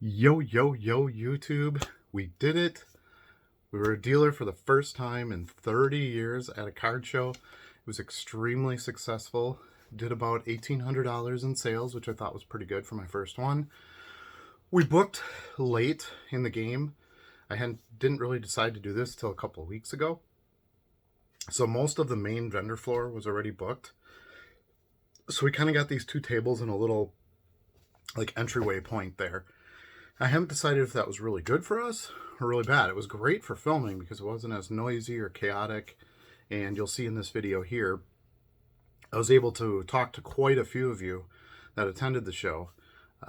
Yo, yo, yo, YouTube. We did it. We were a dealer for the first time in 30 years at a card show. It was extremely successful. Did about $1,800 in sales, which I thought was pretty good for my first one. We booked late in the game. Didn't really decide to do this till a couple of weeks ago. So most of the main vendor floor was already booked. So we kind of got these two tables in a little entryway point there. I haven't decided if that was really good for us or really bad. It was great for filming because it wasn't as noisy or chaotic. And you'll see in this video here, I was able to talk to quite a few of you that attended the show.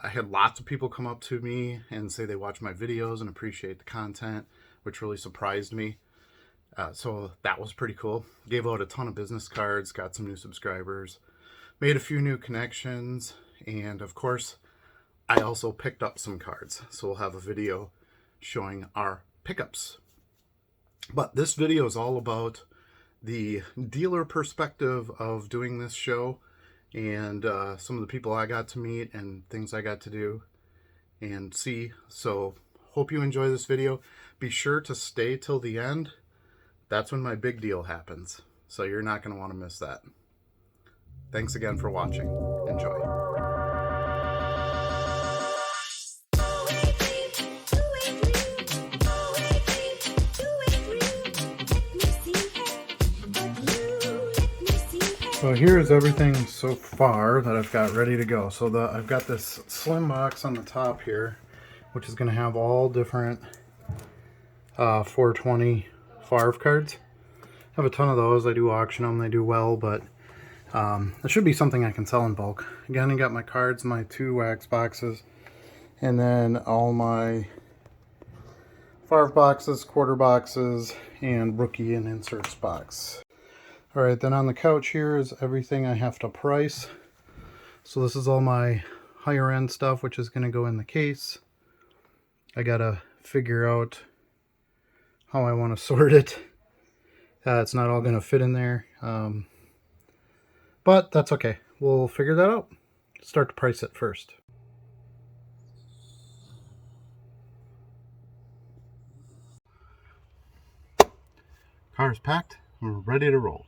I had lots of people come up to me and say they watch my videos and appreciate the content, which really surprised me. So that was pretty cool. Gave out a ton of business cards, got some new subscribers, made a few new connections, and of course, I also picked up some cards, so we'll have a video showing our pickups. But this video is all about the dealer perspective of doing this show and some of the people I got to meet and things I got to do and see. So hope you enjoy this video. Be sure to stay till the end. That's when my big deal happens, so you're not going to want to miss that. Thanks again for watching. Enjoy. So here's everything so far that I've got ready to go. So I've got this slim box on the top here, which is going to have all different 420 FARV cards. I have a ton of those. I do auction them. They do well, but it should be something I can sell in bulk. Again, I got my cards, my 2 wax boxes, and then all my FARV boxes, quarter boxes, and rookie and inserts box. Alright, then on the couch here is everything I have to price. So this is all my higher end stuff, which is going to go in the case. I gotta figure out how I want to sort it. It's not all going to fit in there. But that's okay. We'll figure that out. Start to price it first. Car's packed. We're ready to roll.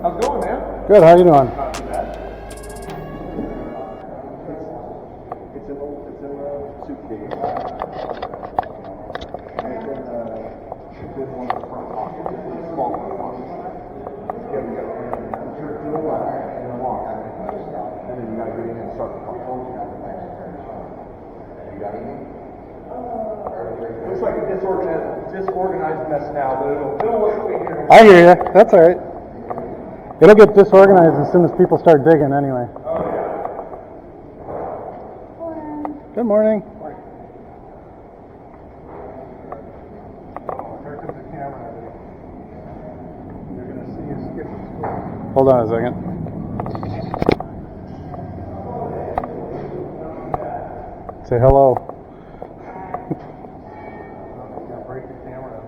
How's it going, man? Good, how you doing? Not too bad. It's in the suitcase. And it's in one of the front pockets. It's a small one. Yeah, we got to do the left and then walk. And then you got to get in and start the pump. You got it? Looks like a disorganized mess now, but it'll look clean here. I hear you. That's all right. It'll get disorganized as soon as people start digging anyway. Oh, yeah. Good morning. Here comes the camera. You're going to see us skip the school. Hold on a second. Say hello. Can't break the camera.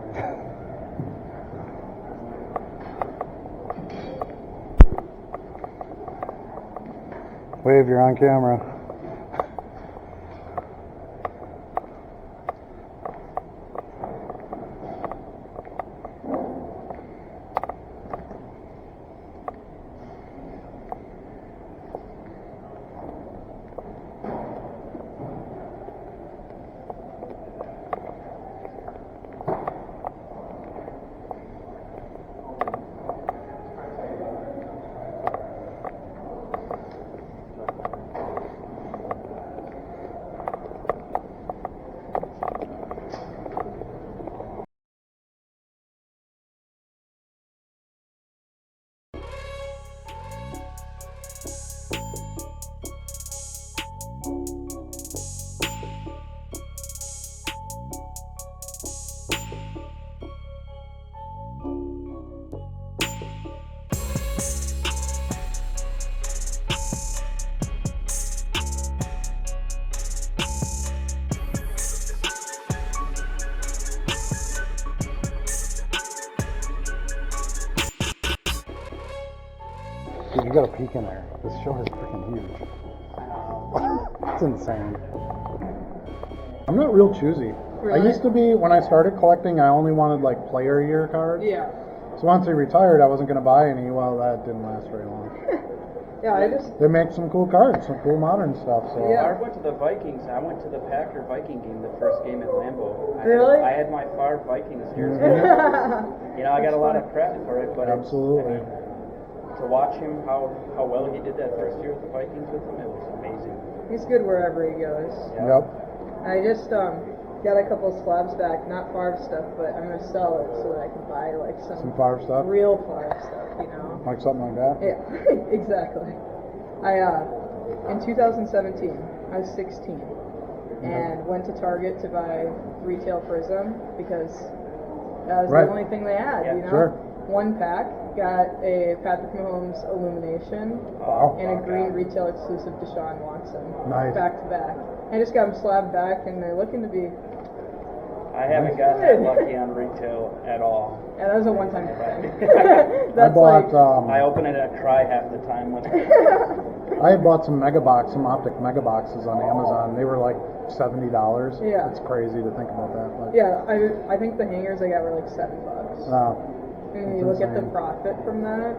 Wave, you're on camera. Dude, you got a peek in there. This show is freaking huge. It's insane. I'm not real choosy. Really? I used to be, when I started collecting, I only wanted like player year cards. Yeah. So once I retired, I wasn't going to buy any. Well, that didn't last very long. Yeah, I just. They make some cool cards, some cool modern stuff. So Yeah. I went to the Vikings. I went to the Packer Viking game, the first game at Lambeau. Really? I had my Favre Vikings jersey. Mm-hmm. You know, I got a lot of crap for it, but Absolutely. to watch him, how well he did that first year with the Vikings with him, it was amazing. He's good wherever he goes. Yep. I just got a couple slabs back, not Favre stuff, but I'm gonna sell it so that I can buy like Some some Favre stuff, real Favre stuff, you know? like something like that. Yeah, exactly. I in 2017, I was 16 and went to Target to buy retail Prism because that was Right. the only thing they had, Yeah, you know? sure. One pack got a Patrick Mahomes Illumination Wow. and a green retail exclusive Deshaun Watson. Nice. Back to back. I just got them slabbed back and they're looking to be, I haven't gotten that lucky on retail at all. yeah, that was a one-time thing. I That's bought. like, I open it and I cry half the time when I had bought some some optic mega boxes on Amazon. They were like $70. Yeah. It's crazy to think about that. But, yeah, I think the hangers I got were like $7. And you look at the insane. profit from that,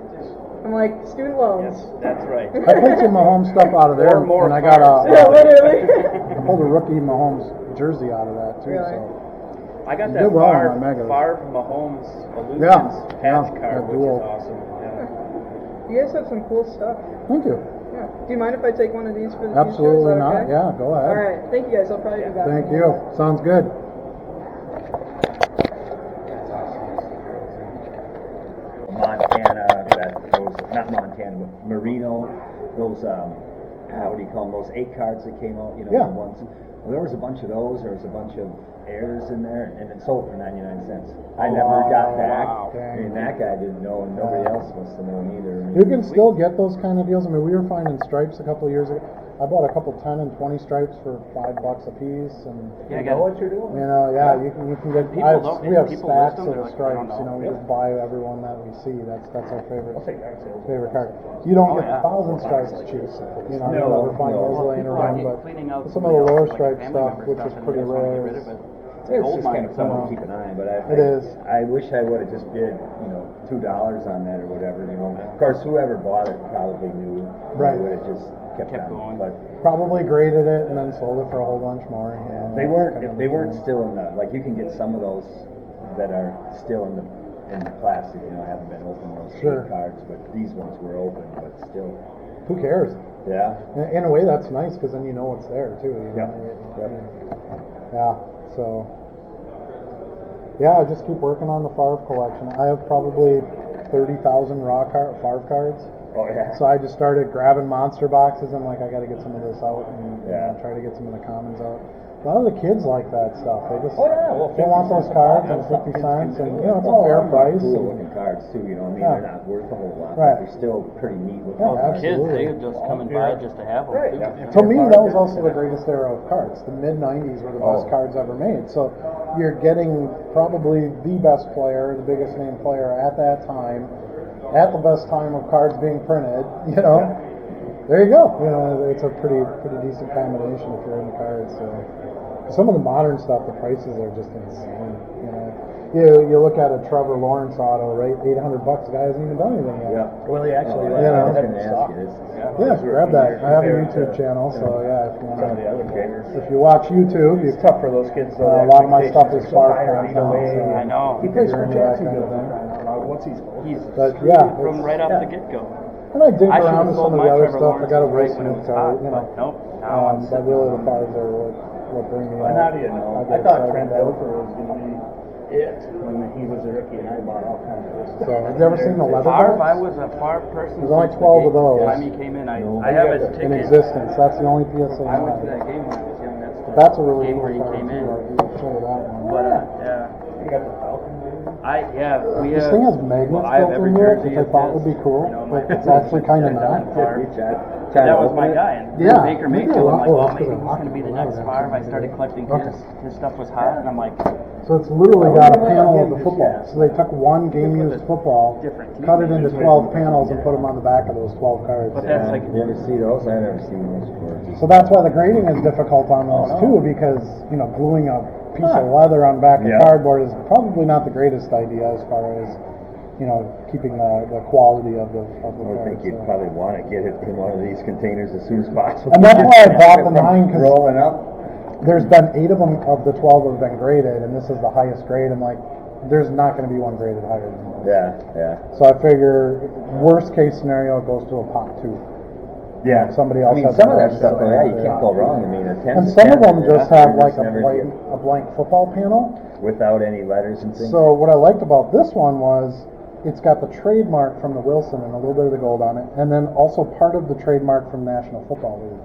I'm like, student loans. yes, that's right. I pulled some Mahomes stuff out of there, Or more and I got cards. Yeah, literally. I pulled a rookie Mahomes jersey out of that too. Really? So I got You that did well on Favre, my Megas. Favre Mahomes Illusions Yeah, patch yeah, card, that which dual. is awesome. Yeah. You guys have some cool stuff. thank you. Yeah. Do you mind if I take one of these for the Absolutely future? Is that not. okay? Yeah, go ahead. All right. Thank you guys. I'll probably be back. Thank in a you. little bit. Sounds good. Montana, not Montana, but Merino, those, what do you call them, those 8 cards that came out, you know, Yeah. the ones. Well, there was a bunch of those, there was a bunch of airs in there, and it sold for 99 cents. I never got back. wow. I mean, that guy didn't know, and nobody else must have known either. I mean, You can still get those kind of deals. I mean, we were finding stripes a couple of years ago. I bought a couple 10 and 20 stripes for $5 a piece, and you know what you're doing? you know, yeah, you can get. People don't- we have people stacks list them, of the they're like, I don't stripes. You know, we know. just buy everyone that we see. That's our favorite I'll take that too. favorite card. You don't Oh, get yeah. 1,000 stripes cheap. You know, No, you'll never find no. those Well, laying people around, are but cleaning out some of the somebody lower else, like a stripe family stuff, member which stuff, is and pretty they just wanna rare, get rid is of it. the gold just kind mine of fun somewhere. to keep an eye on, but It is. I wish I would have just bid, $2 on that or whatever, Of course, whoever bought it probably knew. Right. Would have just kept Kept on. going. But Probably graded it and then sold it for a whole bunch more. they weren't, if they weren't still in the, like you can get some of those that are still in the plastic, haven't been opened, those Sure. cards, but these ones were open, but still. Who cares? Yeah. In a way, that's nice because then you know what's there too. Yeah. Yeah. So. Yeah, I just keep working on the Favre collection. I have probably 30,000 Favre cards. Oh yeah. So I just started grabbing monster boxes and like I got to get some of this out and try to get some of the commons out. A lot of the kids like that stuff. They just they want those cards and 50 cents and it's a fair price. Cool and- looking cards too, Yeah. they're not worth a whole lot, Right. but they're still pretty neat looking. Yeah, cards. Kids, absolutely. they would just come and buy just to have them. Right, too. yeah. To me, that was also the greatest era of cards. The mid-90s were the best Oh. cards ever made. So you're getting probably the best player, the biggest name player at that time, at the best time of cards being printed, There you go. It's a pretty decent combination if you're into cards. So some of the modern stuff, the prices are just insane. You look at a Trevor Lawrence auto, right? $800. The guy hasn't even done anything yet. Yeah. Well, they actually, you know. I was going to ask you this. Yeah, grab that. I have a YouTube channel, so yeah, if you Some of the want other gamers. if you watch YouTube, you It's tough for those kids. Though, a the lot of my stuff is expectations are so Favre high right content. away. So I know. He plays if you're for into that kind Jacksonville. of thing. What's he supposed He's But screwed yeah, from it's- right off yeah. the get-go. And I dig I around with should've some of sold the my other Trevor stuff. I got a Will Lawrence when it Smith was card, hot, but nope. Now I'm but sitting really on the Favres are what bring me And out. how do you know? I get thought excited Trent about it. Dilfer was going to be it when he was a rookie, and I bought all kinds of this. So, have you ever seen the leather Favre, box? I was a Favre person. There's only since 12 of the those. time he came in, I No. have his in ticket. existence. That's the only PSA I went to have. that game when I was young. That's a really game cool where he card came too. in. I'll show you that one. But yeah, You got the Falcon, dude? we This have. thing has magnets well, I have built every into it, jersey which I of thought his, would be cool, my but it's actually kind of I've not. done Favre. That That was my guy. And Yeah. Baker Maybe Mayfield, a lot- I'm like, well, well, that's maybe 'cause he's I'm going to be the hockey, next a lot of Favre. I them. started collecting Okay. his stuff was hot, and I'm like, So it's literally got a panel of the football. So they took one game-used football, different team cut it into names. 12 panels, and put them on the back of those 12 cards. But that's like, You ever see those? I've never seen those before. So that's why the grading is difficult on those too, because gluing a piece of leather on the back of Yeah. cardboard is probably not the greatest idea as far as keeping the quality of the I would cards. think you'd so. probably want to get it in one of these containers as soon as possible. And that's why I bought the 9, because Rolling up. there's been 8 of them of the 12 have been graded, and this is the highest grade. I'm like, there's not going to be one graded higher than this. Yeah. So I figure, worst case scenario, it goes to a pop 2. Yeah. Somebody else I mean, has some of a that nice stuff, size. you can't go wrong. I mean, a 10 And is some of 10, them just have you're like a never blank football panel. without any letters and things. So what I liked about this one was it's got the trademark from the Wilson and a little bit of the gold on it, and then also part of the trademark from National Football League.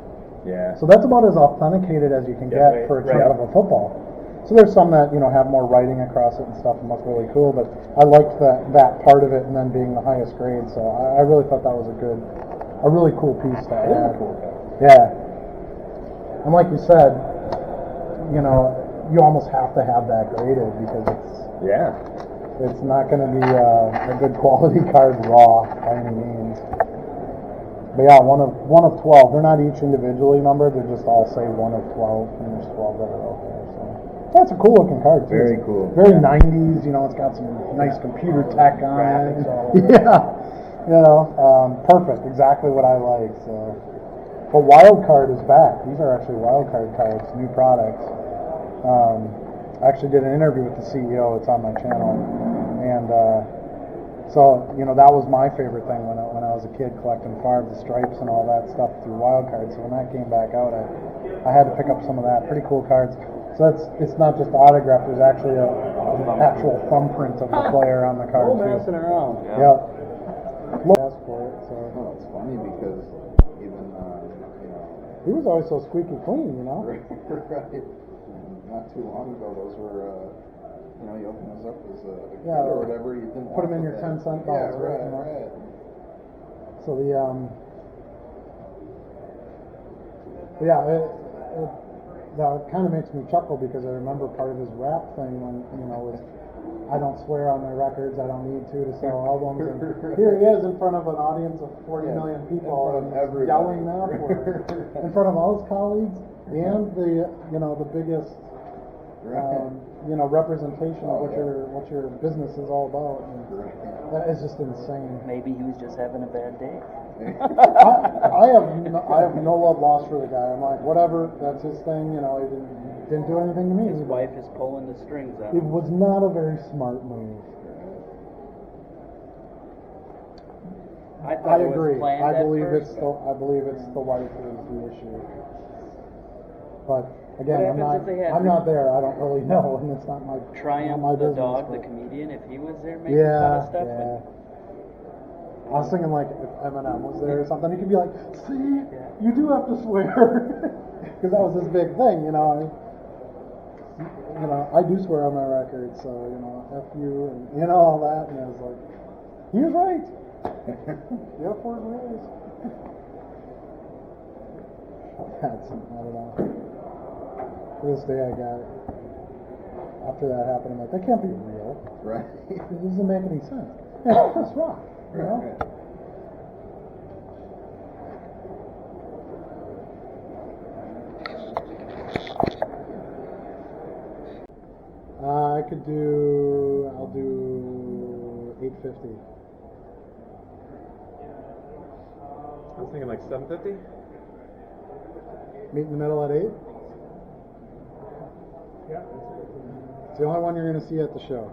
Yeah. So that's about as authenticated as you can Yeah, get for a right. chunk of a football. So there's some that have more writing across it and stuff and look really cool, but I liked that part of it and then being the highest grade. So I really thought that was a really cool piece to add. Yeah. And like you said, you almost have to have that graded because it's not going to be a good quality card raw by any means. But yeah, one of 12. They're not each individually numbered. They're just all say 1 of 12, and there's 12 that are out there. So that's a cool looking card too. Very It's cool. Very 90s. It's got some nice computer tech on it. Graphics all over. Yeah. Perfect. Exactly what I like. So, but Wild Card is back. These are actually Wild Card cards, new products. I actually did an interview with the CEO. It's on my channel, and so that was my favorite thing when I was a kid collecting Favre, the stripes and all that stuff through Wild Card. So when that came back out, I had to pick up some of that. Pretty cool cards. So it's not just autograph. There's actually an actual thumbprint of the player on the card Oh, messing too. around. Yeah. Ask for it. So Well, it's funny because even, he was always so squeaky clean, right. Not too long ago, those were, you open those up as a kid Yeah, or whatever. You didn't put 'em want in your that. 10-cent Yeah, box, right, right. So yeah, that kind of makes me chuckle because I remember part of his rap thing when was I don't swear on my records, I don't need to sell albums, and here he is in front of an audience of 40 million people in front of and everybody. yelling that word in front of all his colleagues and the biggest representation of what your business is all about. And that is just insane. Maybe he was just having a bad day. I have no love lost for the guy. I'm like, whatever, that's his thing. He didn't do anything to me. His wife is pulling the strings out. It was not a very smart move. I agree. I believe it's the wife is the issue. But again, I'm not there. I don't really know, and it's not my Triumph not my the business, dog, but- the comedian, if he was there making fun of stuff. Yeah. I was thinking like if Eminem was there or something, he could be like, "See, you do have to swear," because that was his big thing, I do swear on my record, so F you and all that, and I was like, he was right. The F word rules. That's, I don't know. To this day, I got it. After that happened, I'm like, that can't be real. Right. It doesn't make any sense. Yeah, that's wrong. I'll do 850. I was thinking like 750. Meet in the middle at 8? Yeah. It's the only one you're going to see at the show.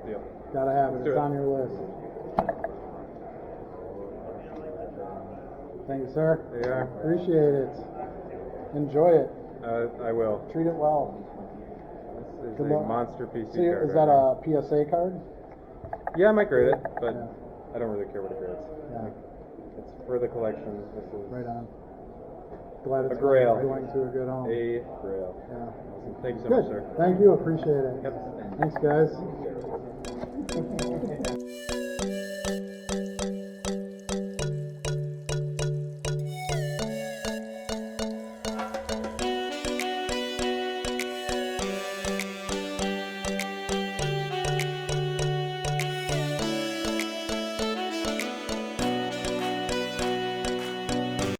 Deal. Gotta have it. Do It's it. on your list. Thank you, sir. There you are. Appreciate it. Enjoy it. I will. Treat it well. This is Good a luck. monster PC So card. is that a PSA card? Yeah, I might grade it, but Yeah. I don't really care what it grades. Yeah. It's for the collection. This is Right on. Glad it's A grail. going to a good home. a grail. Yeah. Awesome. Thank you so Good. much, sir. Thank you. Appreciate it. Yep. Thanks, guys.